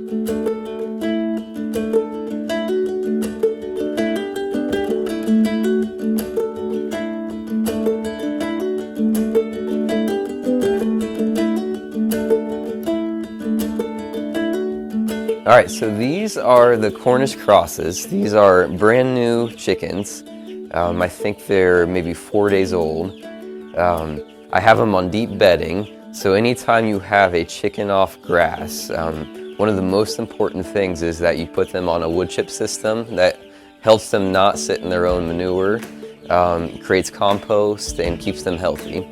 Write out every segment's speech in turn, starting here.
All right, so these are the Cornish crosses. These are brand new chickens. I think they're maybe 4 days old. I have them on deep bedding, so anytime you have a chicken off grass, one of the most important things is that you put them on a wood chip system that helps them not sit in their own manure, creates compost, and keeps them healthy.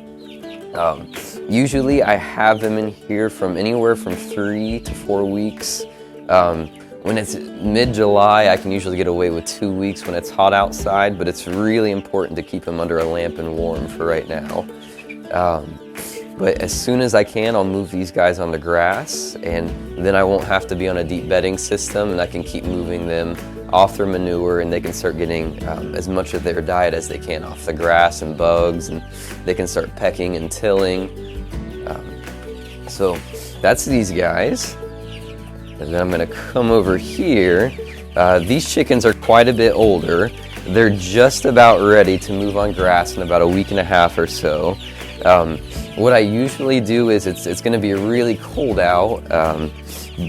Usually I have them in here from anywhere from 3 to 4 weeks. When it's mid-July, I can usually get away with 2 weeks when it's hot outside, but it's really important to keep them under a lamp and warm for right now. But as soon as I can, I'll move these guys on the grass, and then I won't have to be on a deep bedding system, and I can keep moving them off their manure, and they can start getting as much of their diet as they can off the grass and bugs, and they can start pecking and tilling. So that's these guys. And then I'm going to come over here. These chickens are quite a bit older. They're just about ready to move on grass in about a week and a half or so. What I usually do is it's going to be really cold out,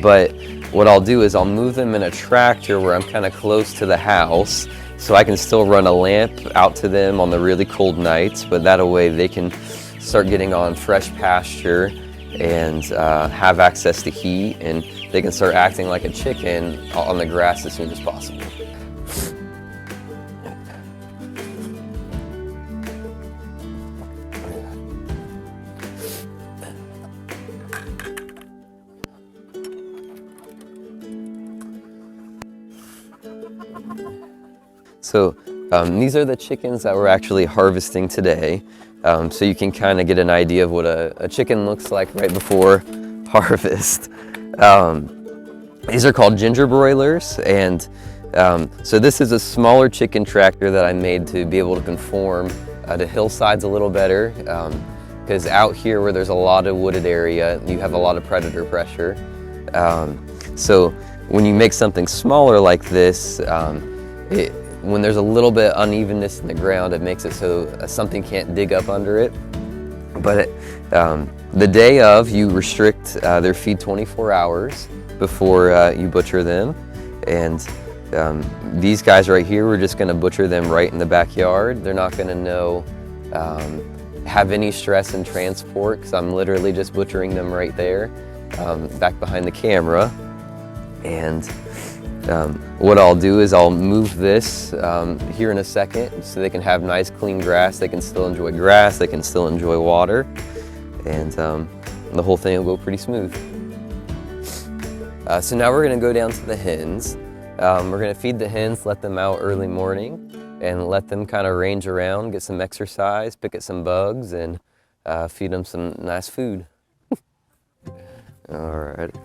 but what I'll do is I'll move them in a tractor where I'm kind of close to the house, so I can still run a lamp out to them on the really cold nights, but that way they can start getting on fresh pasture and have access to heat, and they can start acting like a chicken on the grass as soon as possible. So these are the chickens that we're actually harvesting today. So you can kind of get an idea of what a chicken looks like right before harvest. These are called ginger broilers, and so this is a smaller chicken tractor that I made to be able to conform to hillsides a little better, because out here where there's a lot of wooded area, you have a lot of predator pressure. So when you make something smaller like this, when there's a little bit unevenness in the ground, it makes it so something can't dig up under it. But the day of, you restrict their feed 24 hours before you butcher them. And these guys right here, we're just going to butcher them right in the backyard. They're not going to know, have any stress in transport, because I'm literally just butchering them right there, back behind the camera. And what I'll do is I'll move this here in a second so they can have nice clean grass. They can still enjoy grass, they can still enjoy water, and the whole thing will go pretty smooth. So now we're going to go down to the hens. We're going to feed the hens, let them out early morning, and let them kind of range around, get some exercise, pick at some bugs, and feed them some nice food. All right.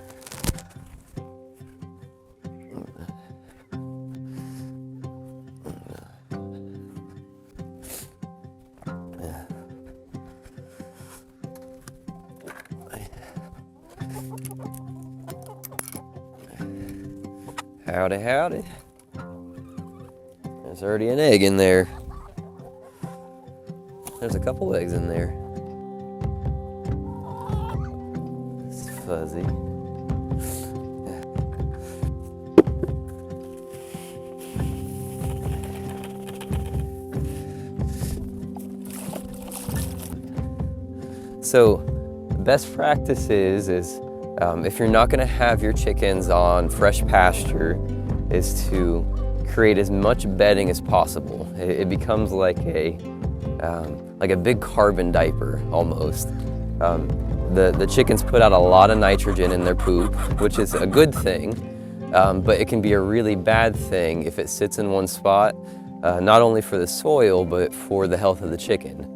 Howdy, howdy. There's already an egg in there. There's a couple eggs in there. It's fuzzy. So, best practice is if you're not going to have your chickens on fresh pasture, is to create as much bedding as possible. It becomes like a big carbon diaper almost. The chickens put out a lot of nitrogen in their poop, which is a good thing, but it can be a really bad thing if it sits in one spot, not only for the soil, but for the health of the chicken.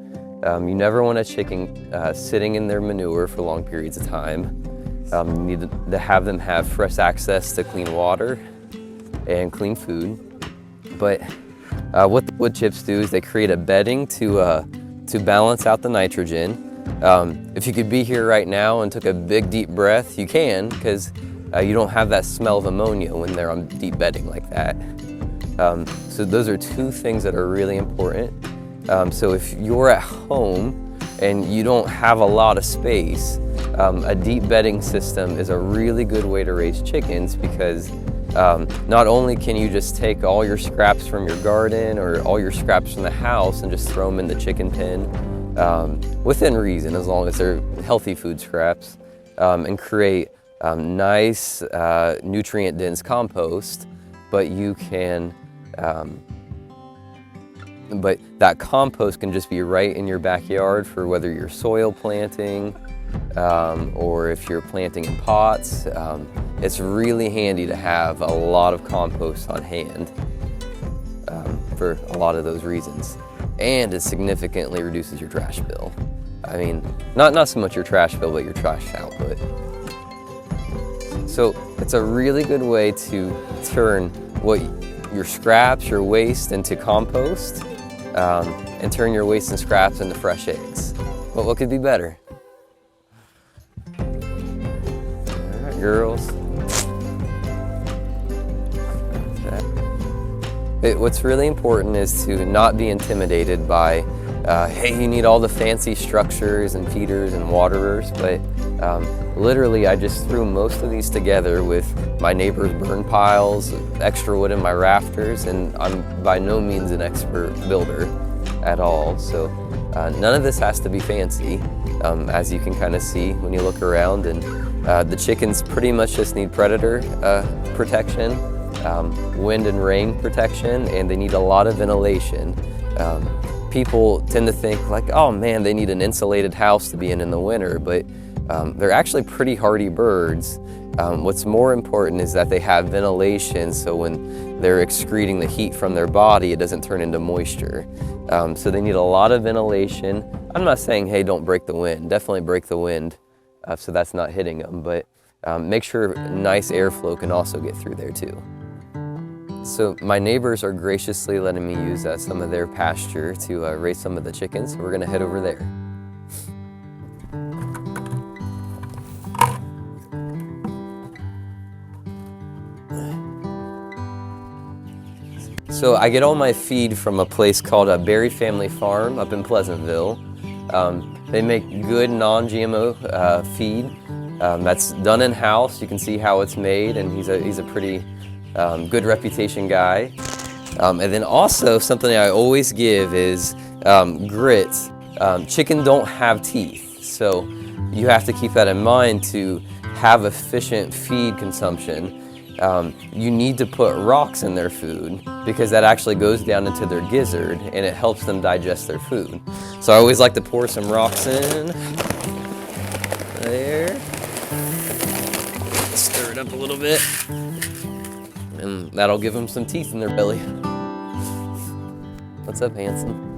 You never want a chicken sitting in their manure for long periods of time. You need to have them have fresh access to clean water and clean food. But what the wood chips do is they create a bedding to balance out the nitrogen. If you could be here right now and took a big deep breath, you can, because you don't have that smell of ammonia when they're on deep bedding like that. So those are two things that are really important. So if you're at home and you don't have a lot of space, a deep bedding system is a really good way to raise chickens, because not only can you just take all your scraps from your garden or all your scraps from the house and just throw them in the chicken pen, within reason, as long as they're healthy food scraps, and create nice nutrient-dense compost, but you can but that compost can just be right in your backyard for whether you're soil planting or if you're planting in pots. It's really handy to have a lot of compost on hand for a lot of those reasons. And it significantly reduces your trash bill. I mean, not so much your trash bill, but your trash output. So it's a really good way to turn what your scraps, your waste into compost, and turn your waste and scraps into fresh eggs. But what could be better? All right, girls. What's really important is to not be intimidated by, hey, you need all the fancy structures and feeders and waterers, but literally I just threw most of these together with my neighbor's burn piles, extra wood in my rafters, and I'm by no means an expert builder at all. So none of this has to be fancy, as you can kind of see when you look around. And the chickens pretty much just need predator protection, wind and rain protection, and they need a lot of ventilation. People tend to think like, oh man, they need an insulated house to be in the winter, but they're actually pretty hardy birds. What's more important is that they have ventilation, so when they're excreting the heat from their body, it doesn't turn into moisture. So they need a lot of ventilation. I'm not saying, hey, don't break the wind. Definitely break the wind so that's not hitting them, but make sure nice airflow can also get through there too. So my neighbors are graciously letting me use some of their pasture to raise some of the chickens, so we're gonna head over there. So I get all my feed from a place called Berry Family Farm up in Pleasantville. They make good non-GMO feed that's done in-house. You can see how it's made, and he's a pretty good reputation guy. And then also something I always give is grits. Chicken don't have teeth, so you have to keep that in mind to have efficient feed consumption. You need to put rocks in their food because that actually goes down into their gizzard and it helps them digest their food. So I always like to pour some rocks in. There. Stir it up a little bit. And that'll give them some teeth in their belly. What's up, handsome?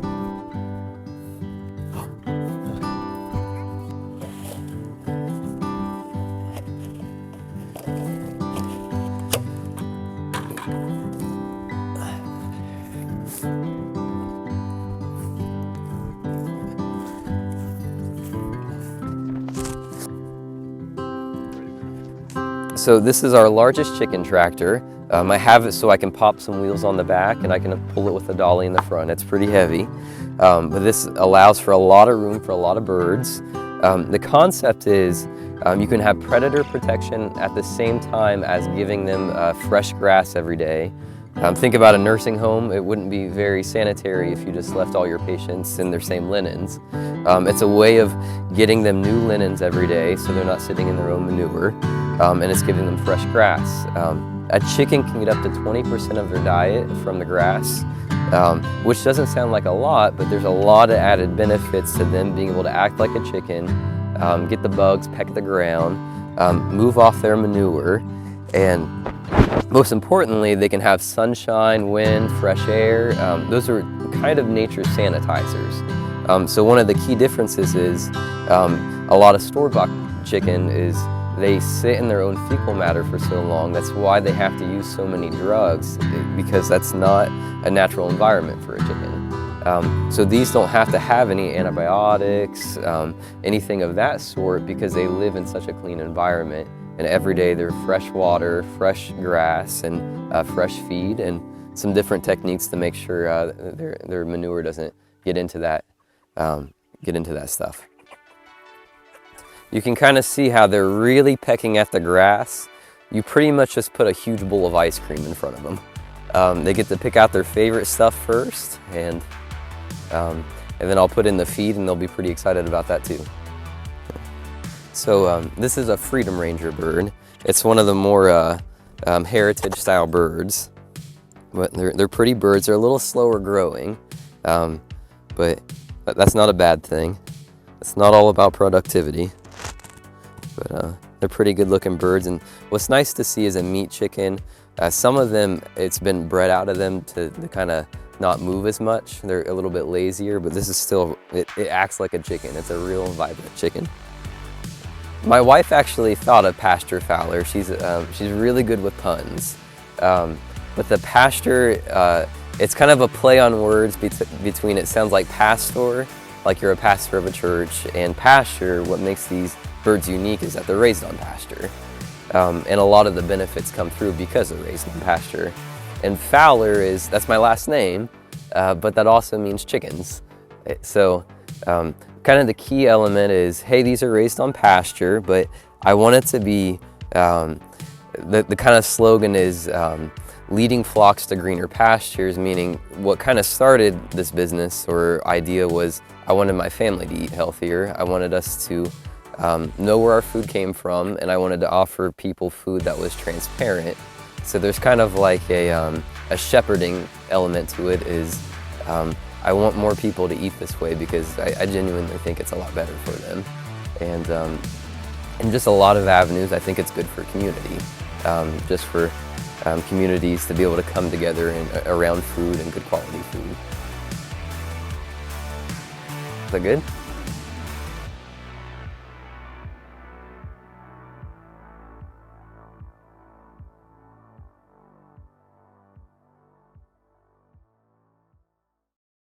So this is our largest chicken tractor. I have it so I can pop some wheels on the back and I can pull it with a dolly in the front. It's pretty heavy, but this allows for a lot of room for a lot of birds. The concept is you can have predator protection at the same time as giving them fresh grass every day. Think about a nursing home. It wouldn't be very sanitary if you just left all your patients in their same linens. It's a way of getting them new linens every day so they're not sitting in their own manure, and it's giving them fresh grass. A chicken can get up to 20% of their diet from the grass, which doesn't sound like a lot, but there's a lot of added benefits to them being able to act like a chicken, get the bugs, peck the ground, move off their manure, and most importantly, they can have sunshine, wind, fresh air. Those are kind of nature's sanitizers. So one of the key differences is a lot of store-bought chicken is they sit in their own fecal matter for so long. That's why they have to use so many drugs, because that's not a natural environment for a chicken. So these don't have to have any antibiotics, anything of that sort, because they live in such a clean environment and every day they're fresh water, fresh grass, and fresh feed, and some different techniques to make sure their manure doesn't get into that stuff. You can kind of see how they're really pecking at the grass. You pretty much just put a huge bowl of ice cream in front of them. They get to pick out their favorite stuff first, and then I'll put in the feed, and they'll be pretty excited about that too. So this is a Freedom Ranger bird. It's one of the more heritage style birds. But they're pretty birds. They're a little slower growing, but that's not a bad thing. It's not all about productivity, but they're pretty good looking birds. And what's nice to see is a meat chicken. Some of them, it's been bred out of them to kind of not move as much. They're a little bit lazier, but this is still, it acts like a chicken. It's a real vibrant chicken. My wife actually thought of Pasture Fowler. She's really good with puns. But the pasture, it's kind of a play on words between, it sounds like pastor, like you're a pastor of a church, and pasture. What makes these birds unique is that they're raised on pasture. And a lot of the benefits come through because they're raised on pasture. And Fowler that's my last name, but that also means chickens. So kind of the key element is, hey, these are raised on pasture, but I want it to be, the kind of slogan is, leading flocks to greener pastures, meaning what kind of started this business or idea was I wanted my family to eat healthier. I wanted us to know where our food came from, and I wanted to offer people food that was transparent. So there's kind of like a shepherding element to it, is I want more people to eat this way because I genuinely think it's a lot better for them. And in just a lot of avenues, I think it's good for community, just for communities to be able to come together around food and good quality food. Is that good?